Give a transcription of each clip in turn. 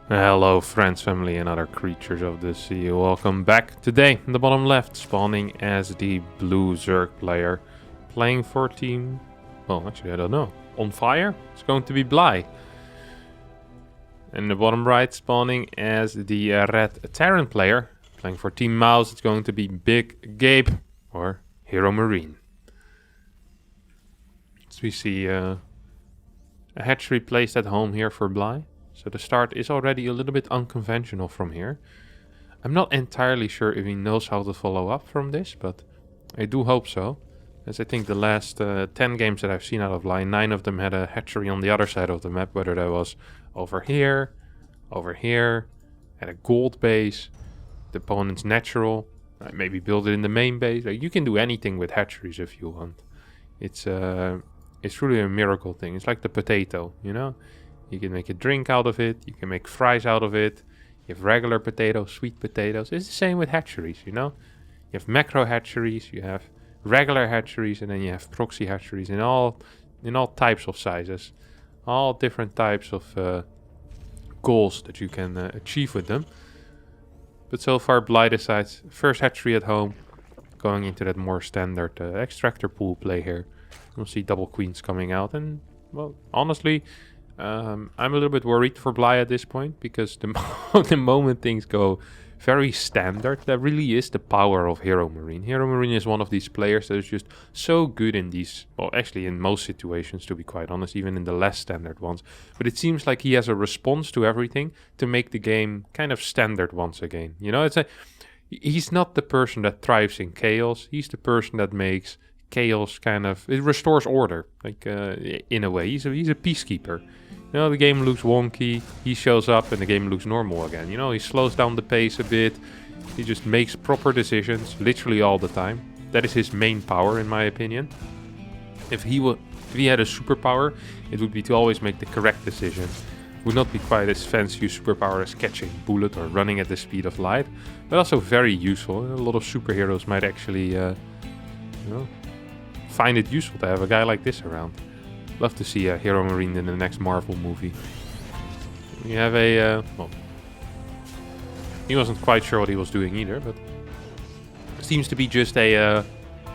Hello friends, family and other creatures of the sea, welcome back. Today, in the bottom left, spawning as the blue Zerg player, playing for team, well actually I don't know, on fire? It's going to be Bly. In the bottom right, spawning as the red Terran player, playing for team Mouse, it's going to be Big Gabe or Heromarine. So we see a hatchery placed at home here for Bly. So the start is already a little bit unconventional from here. I'm not entirely sure if he knows how to follow up from this, but I do hope so. As I think the last 10 games that I've seen out of Line, 9 of them had a hatchery on the other side of the map, whether that was over here, at a gold base, the opponent's natural, maybe build it in the main base. You can do anything with hatcheries if you want. It's really a miracle thing. It's like the potato, you know? You can make a drink out of it. You can make fries out of it. You have regular potatoes, sweet potatoes. It's the same with hatcheries, you know. You have macro hatcheries, you have regular hatcheries, and then you have proxy hatcheries in all types of sizes, all different types of goals that you can achieve with them. But so far, Bly decides first hatchery at home, going into that more standard extractor pool play here. We'll see double queens coming out, and well, honestly. I'm a little bit worried for Bly at this point, because the moment things go very standard, that really is the power of Heromarine. Heromarine is one of these players that is just so good in these, well actually in most situations to be quite honest, even in the less standard ones. But it seems like he has a response to everything to make the game kind of standard once again. You know, he's not the person that thrives in chaos, he's the person that makes chaos kind of, it restores order, like in a way. He's a peacekeeper. You know, the game looks wonky, he shows up and the game looks normal again. You know, he slows down the pace a bit, he just makes proper decisions literally all the time. That is his main power in my opinion. If he had a superpower, it would be to always make the correct decision. Would not be quite as fancy a superpower as catching bullet or running at the speed of light, but also very useful. A lot of superheroes might actually find it useful to have a guy like this around. Love to see Heromarine in the next Marvel movie. We have well, he wasn't quite sure what he was doing either, but seems to be just a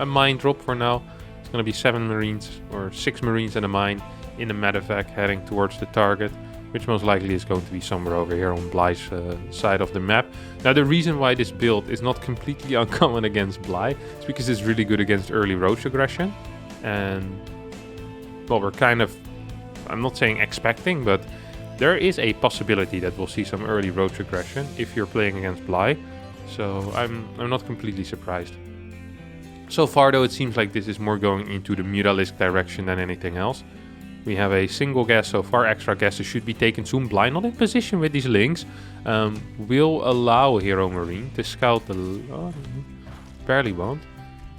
mine drop for now. It's going to be 7 Marines or 6 Marines and a mine in a medevac heading towards the target, which most likely is going to be somewhere over here on Bly's side of the map. Now, the reason why this build is not completely uncommon against Bly is because it's really good against early roach aggression. And, well, we're kind of, I'm not saying expecting, but there is a possibility that we'll see some early roach aggression if you're playing against Bly. So I'm not completely surprised. So far, though, it seems like this is more going into the Mutalisk direction than anything else. We have a single gas so far. Extra gases should be taken soon. Bly not in position with these links. Will allow Heromarine to scout the... Oh, barely won't.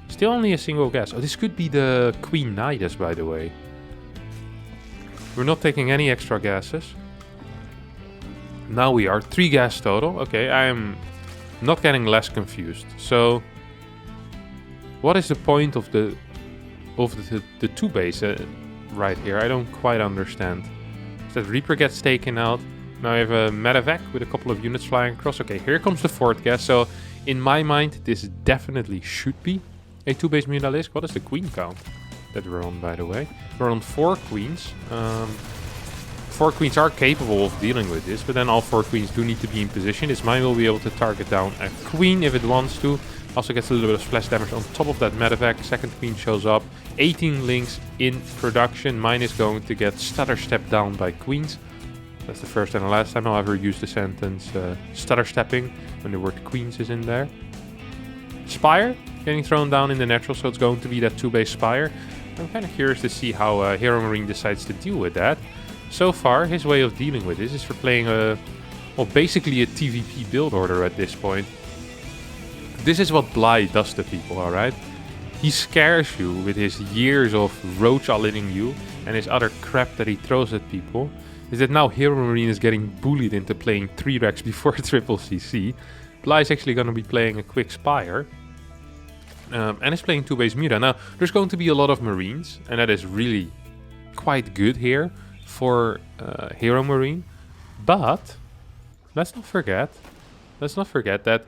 Still only a single gas. Oh, this could be the Queen Nidus, by the way. We're not taking any extra gases. Now we are 3 gas total. Okay, I am not getting less confused. So, what is the point of the 2 base right here? I don't quite understand. So that Reaper gets taken out. Now we have a medevac with a couple of units flying across. Okay, here comes the 4th gas. So, in my mind, this definitely should be a 2-base Mutalisk. What is the queen count that we're on, by the way? We're on 4 queens. 4 queens are capable of dealing with this, but then all 4 queens do need to be in position. This mine will be able to target down a queen if it wants to. Also gets a little bit of splash damage on top of that medevac. 2nd queen shows up. 18 links in production. Mine is going to get stutter stepped down by queens. That's the first and the last time I'll ever use the sentence stutter stepping when the word queens is in there. Spire getting thrown down in the natural, so it's going to be that 2-base Spire. I'm kind of curious to see how Heromarine decides to deal with that. So far, his way of dealing with this is for playing basically a TVP build order at this point. This is what Bly does to people, alright? He scares you with his years of roach all-inning you and his other crap that he throws at people. Is that now Heromarine is getting bullied into playing 3 Rex before triple CC. Bly is actually going to be playing a quick Spire. And is playing 2-base Muta. Now, there's going to be a lot of Marines, and that is really quite good here for Heromarine. But let's not forget that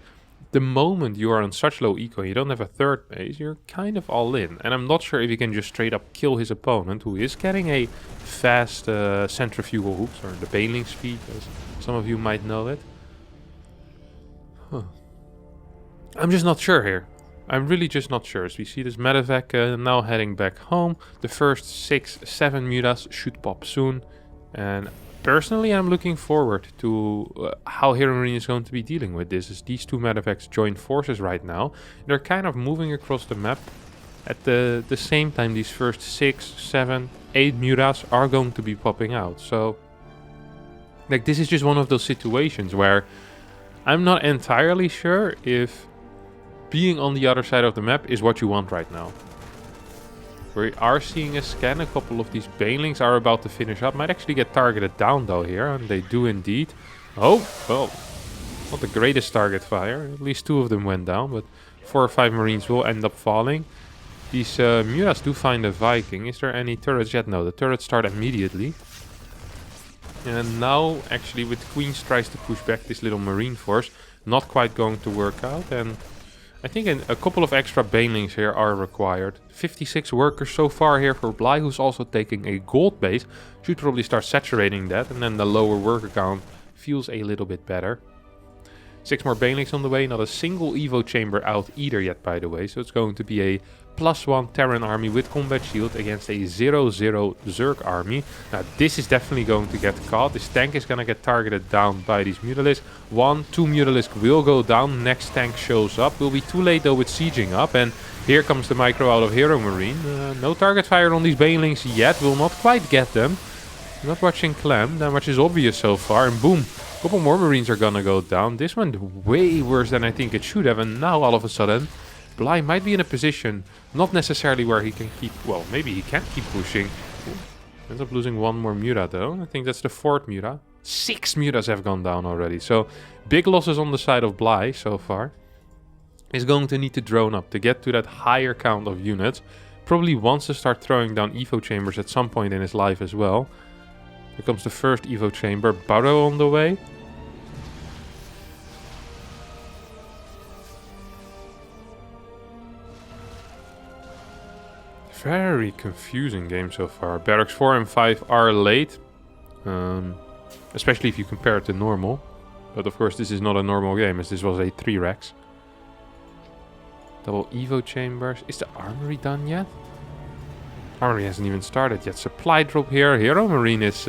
the moment you are on such low eco, you don't have a third base, you're kind of all in. And I'm not sure if you can just straight up kill his opponent, who is getting a fast centrifugal hooks, or the baneling speed, as some of you might know it. Huh. I'm just not sure here. I'm really just not sure. As we see this medevac now heading back home. The first 6-7 mutas should pop soon. And personally, I'm looking forward to how Heromarine is going to be dealing with this. As these two medevacs join forces right now. They're kind of moving across the map. At the same time, these first 6, 7, 8 mutas are going to be popping out. So, like, this is just one of those situations where I'm not entirely sure if being on the other side of the map is what you want right now. We are seeing a scan. A couple of these banelings are about to finish up. Might actually get targeted down though here, and they do indeed. Oh, well, not the greatest target fire. At least 2 of them went down, but 4 or 5 marines will end up falling. These mutas do find a Viking. Is there any turrets yet? No, the turrets start immediately. And now, actually, with Queens tries to push back this little marine force, not quite going to work out. And I think a couple of extra banelings here are required. 56 workers so far here for Bly, who's also taking a gold base. Should probably start saturating that, and then the lower worker count feels a little bit better. 6 more banelings on the way. Not a single Evo chamber out either yet, by the way. So it's going to be a +1 Terran army with combat shield against a 0-0 Zerg army. Now this is definitely going to get caught. This tank is going to get targeted down by these Mutalisks. 1, 2 Mutalisks will go down. Next tank shows up. Will be too late though with sieging up. And here comes the micro out of Heromarine. No target fire on these banelings yet. Will not quite get them. Not watching Clem. That much is obvious so far. And boom. A couple more marines are gonna go down. This went way worse than I think it should have. And now all of a sudden, Bly might be in a position, not necessarily where he can keep, well, maybe he can keep pushing. Ends up losing 1 more muta though. I think that's the 4th muta. 6 mutas have gone down already. So big losses on the side of Bly so far. He's going to need to drone up to get to that higher count of units. Probably wants to start throwing down Evo chambers at some point in his life as well. Here comes the first Evo chamber. Burrow on the way. Very confusing game so far. Barracks 4 and 5 are late. Especially if you compare it to normal. But of course this is not a normal game, as this was a 3 Rex. Double Evo chambers. Is the armory done yet? Armory hasn't even started yet. Supply drop here. Heromarine is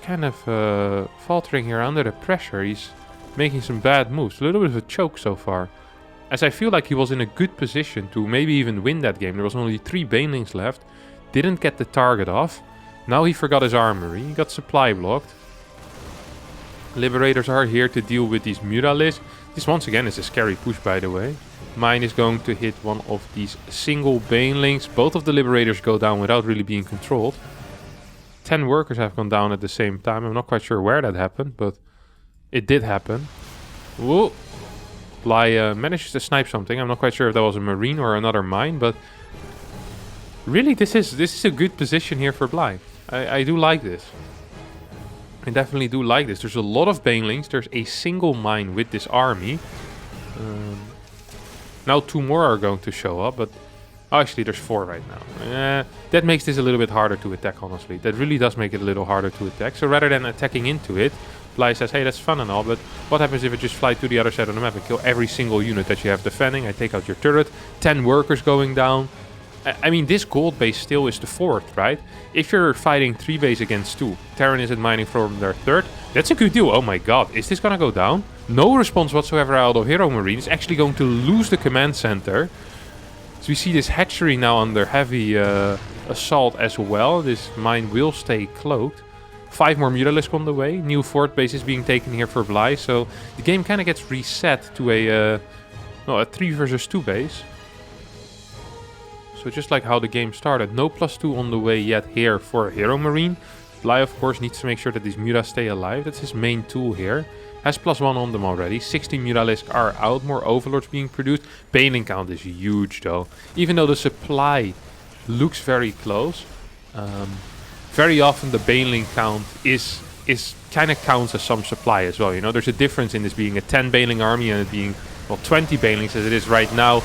kind of faltering here under the pressure. He's making some bad moves. A little bit of a choke so far. As I feel like he was in a good position to maybe even win that game. There was only 3 banelings left. Didn't get the target off. Now he forgot his armory. He got supply blocked. Liberators are here to deal with these Mutalisks. This once again is a scary push, by the way. Mine is going to hit one of these single banelings. Both of the Liberators go down without really being controlled. 10 workers have gone down at the same time. I'm not quite sure where that happened, but it did happen. Whoa. Bly manages to snipe something. I'm not quite sure if that was a marine or another mine, but really this is a good position here for Bly. I do like this. I definitely do like this. There's a lot of banelings. There's a single mine with this army. Now 2 more are going to show up, but actually there's 4 right now. That makes this a little bit harder to attack, honestly. That really does make it a little harder to attack. So rather than attacking into it, Bly says, hey, that's fun and all, but what happens if I just fly to the other side of the map and kill every single unit that you have defending? I take out your turret, 10 workers going down. I mean, this gold base still is the 4th, right? If you're fighting 3 base against 2, Terran isn't mining from their 3rd, that's a good deal. Oh my god, is this gonna go down? No response whatsoever out of Heromarine. Is actually going to lose the command center. So we see this hatchery now under heavy assault as well. This mine will stay cloaked. 5 more Mutalisks on the way. New fort base is being taken here for Bly. So the game kind of gets reset to a 3 versus 2 base. So just like how the game started. No +2 on the way yet here for Heromarine. Bly, of course, needs to make sure that these mutas stay alive. That's his main tool here. Has +1 on them already. 60 Mutalisks are out. More overlords being produced. Baneling count is huge though. Even though the supply looks very close. very often the baneling count is kind of counts as some supply as well. You know, there's a difference in this being a 10 baneling army and it being, well, 20 banelings as it is right now.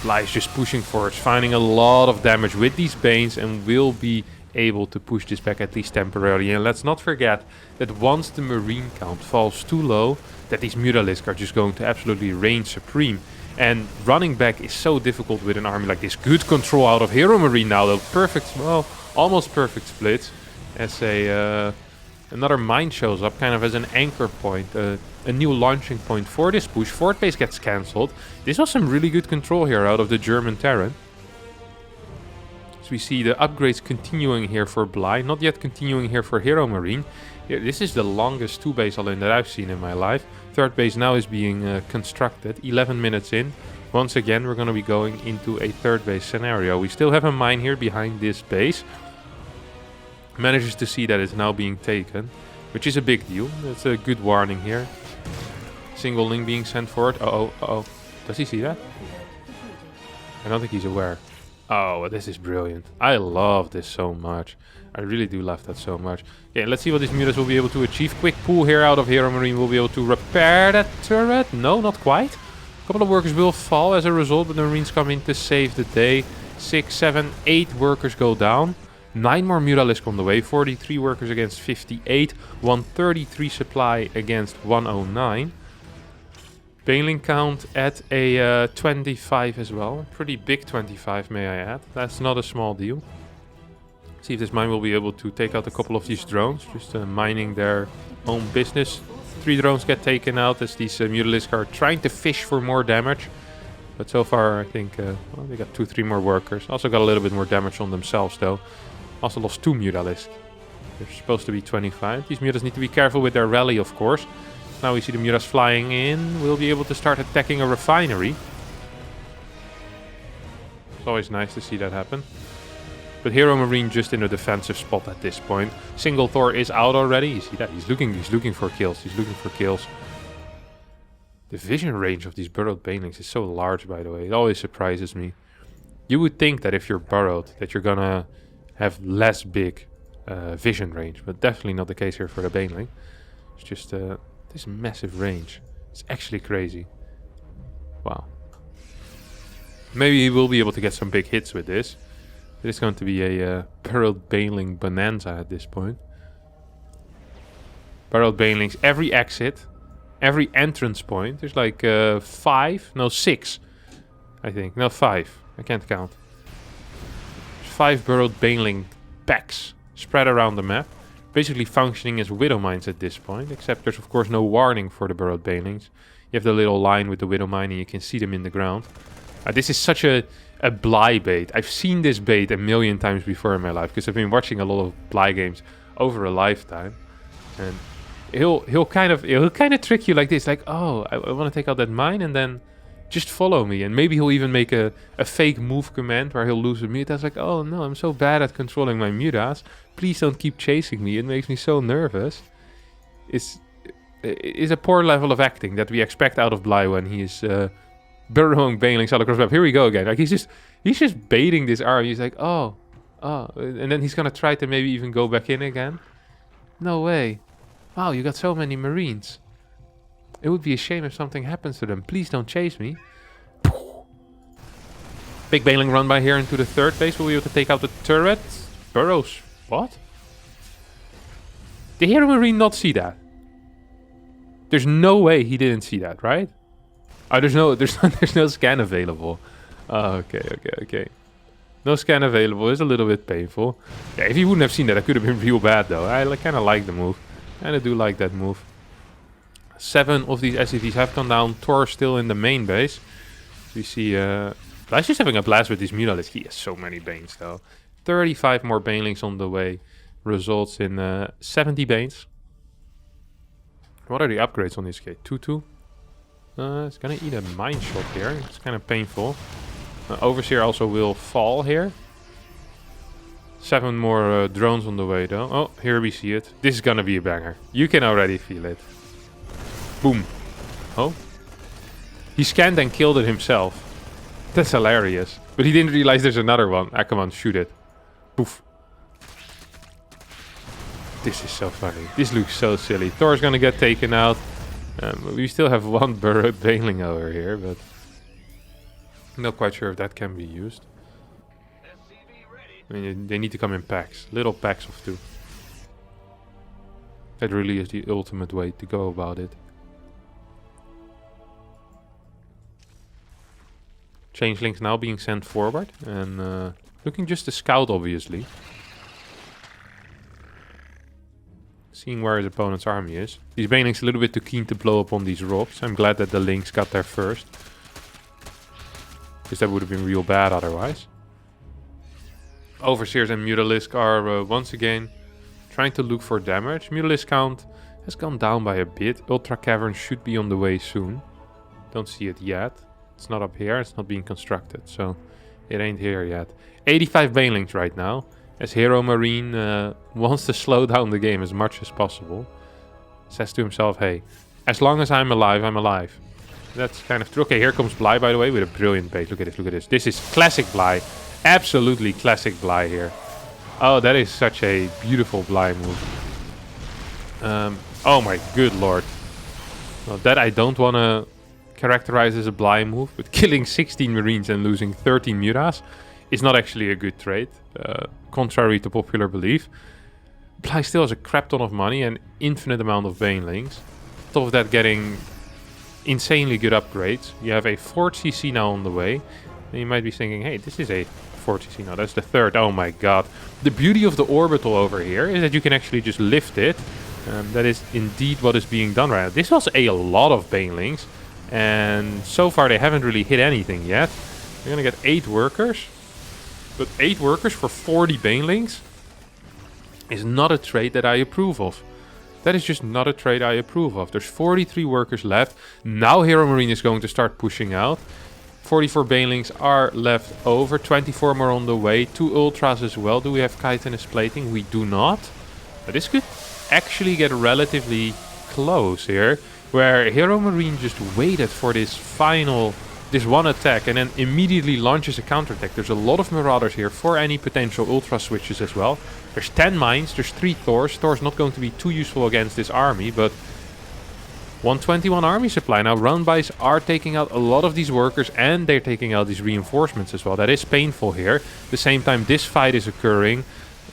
Bly is just pushing forward, finding a lot of damage with these banes, and will be able to push this back at least temporarily. And let's not forget that once the marine count falls too low, that these Mutalisk are just going to absolutely reign supreme. And running back is so difficult with an army like this. Good control out of Heromarine now, though. Perfect, well, almost perfect splits. As another mine shows up, kind of as an anchor point, a new launching point for this push. Fort base gets cancelled. This was some really good control here out of the German Terran. So we see the upgrades continuing here for Bly, not yet continuing here for Heromarine. Yeah, this is the longest 2-base all-in that I've seen in my life. Third base now is being constructed, 11 minutes in. Once again, we're going to be going into a third base scenario. We still have a mine here behind this base. Manages to see that it's now being taken, which is a big deal. That's a good warning here. Single link being sent forward. Uh-oh. Does he see that? I don't think he's aware. Oh, this is brilliant. I love this so much. I really do love that so much. Okay, let's see what these Mutas will be able to achieve. Quick pull here out of Heromarine. Will be able to repair that turret. No, not quite. A couple of workers will fall as a result, but the Marines come in to save the day. 6, 7, 8 workers go down. 9 more Mutalisk on the way. 43 workers against 58. 133 supply against 109. Baneling count at a 25 as well. Pretty big 25, may I add. That's not a small deal. See if this mine will be able to take out a couple of these drones. Just mining their own business. 3 drones get taken out as these Mutalisk are trying to fish for more damage. But so far, I think, well, they got 2-3 more workers. Also got a little bit more damage on themselves, though. Also lost 2 Mutalisk. They're supposed to be 25. These Mutas need to be careful with their rally, of course. Now we see the Mutas flying in. We'll be able to start attacking a refinery. It's always nice to see that happen. But Heromarine just in a defensive spot at this point. Single Thor is out already. You see that? He's looking for kills. He's looking for kills. The vision range of these burrowed banelings is so large, by the way. It always surprises me. You would think that if you're burrowed, that you're gonna have less big vision range. But definitely not the case here for the baneling. It's just this massive range. It's actually crazy. Wow. Maybe he will be able to get some big hits with this. It is going to be a burrowed baneling bonanza at this point. Burrowed banelings, every exit, every entrance point. There's like 6, I think. No, 5. I can't count. There's 5 burrowed baneling packs spread around the map. Basically functioning as widow mines at this point. Except there's of course no warning for the burrowed banelings. You have the little line with the widow mine and you can see them in the ground. This is such a Bly bait. I've seen this bait a million times before in my life because I've been watching a lot of Bly games over a lifetime, and he'll kind of trick you like this, like, oh, I want to take out that mine and then just follow me, and maybe he'll even make a fake move command where he'll lose a Mutas. Like, oh no, I'm so bad at controlling my Mutas. Please don't keep chasing me. It makes me so nervous. It's a poor level of acting that we expect out of Bly when he is burrowing banelings all across the map. Here we go again. Like he's just baiting this army. He's like, oh, and then he's gonna try to maybe even go back in again. No way. Wow, you got so many Marines. It would be a shame if something happens to them. Please don't chase me. Big baneling run by here into the third base. Will we be able to take out the turret? Burrows. What? Did Heromarine not see that? There's no way he didn't see that, right? Oh, there's no scan available. Oh, okay. No scan available is a little bit painful. Yeah, if he wouldn't have seen that, it could have been real bad, though. I kind of like the move. Kind of do like that move. 7 of these SCVs have gone down. Thor still in the main base. We see Bly's just having a blast with these Mutalisk. He has so many Banes, though. 35 more Banelings on the way. Results in 70 Banes. What are the upgrades on this kit? 2-2? It's gonna eat a mine shot here. It's kind of painful. Overseer also will fall here. 7 more drones on the way, though. Oh, here we see it. This is gonna be a banger. You can already feel it. Boom. Oh. He scanned and killed it himself. That's hilarious. But he didn't realize there's another one. Ah, come on, shoot it. Poof. This is so funny. This looks so silly. Thor's gonna get taken out. We still have one burrowed baneling over here, but not quite sure if that can be used. I mean, they need to come in packs. Little packs of 2. That really is the ultimate way to go about it. Changelings now being sent forward and looking just to scout, obviously. Seeing where his opponent's army is. These banelings a little bit too keen to blow up on these rocks. I'm glad that the links got there first. Because that would have been real bad otherwise. Overseers and Mutalisk are once again trying to look for damage. Mutalisk count has gone down by a bit. Ultra Cavern should be on the way soon. Don't see it yet. It's not up here. It's not being constructed. So it ain't here yet. 85 banelings right now. As Heromarine wants to slow down the game as much as possible. Says to himself, hey, as long as I'm alive, I'm alive. That's kind of true. Okay, here comes Bly, by the way, with a brilliant bait. Look at this, look at this. This is classic Bly. Absolutely classic Bly here. Oh, that is such a beautiful Bly move. Oh my good lord. Well, that I don't want to characterize as a Bly move, but killing 16 Marines and losing 13 Mutas is not actually a good trade, contrary to popular belief. Bly still has a crap ton of money and infinite amount of banelings. On top of that, getting insanely good upgrades. You have a 4th CC now on the way. And you might be thinking, hey, this is a 4th CC now. That's the 3rd. Oh my god. The beauty of the orbital over here is that you can actually just lift it. That is indeed what is being done right now. This was a lot of banelings. And so far they haven't really hit anything yet. You're going to get 8 workers. But 8 workers for 40 banelings is not a trade that I approve of. That is just not a trade I approve of. There's 43 workers left. Now Heromarine is going to start pushing out. 44 banelings are left over. 24 more on the way. 2 ultras as well. Do we have chitinous plating? We do not. But this could actually get relatively close here. Where Heromarine just waited for this one attack and then immediately launches a counterattack. There's a lot of Marauders here for any potential ultra switches as well. There's 10 mines, there's 3 Thors. Thor's not going to be too useful against this army, but 121 army supply. Now Roundbys are taking out a lot of these workers and they're taking out these reinforcements as well. That is painful here. At the same time this fight is occurring.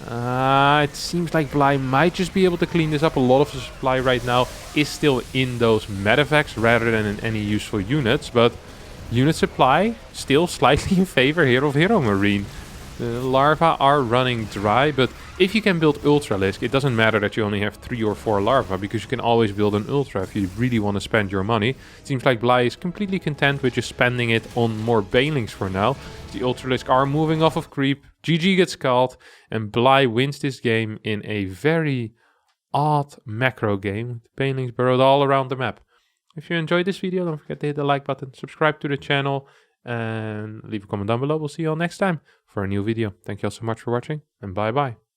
It seems like Bly might just be able to clean this up. A lot of the supply right now is still in those medevacs rather than in any useful units, but unit supply still slightly in favor here of Heromarine. The larvae are running dry, but if you can build Ultralisk, it doesn't matter that you only have 3 or 4 larvae, because you can always build an Ultra if you really want to spend your money. It seems like Bly is completely content with just spending it on more banelings for now. The Ultralisk are moving off of creep, GG gets called, and Bly wins this game in a very odd macro game. Banelings burrowed all around the map. If you enjoyed this video, don't forget to hit the like button, subscribe to the channel, and leave a comment down below. We'll see you all next time for a new video. Thank you all so much for watching, and bye bye.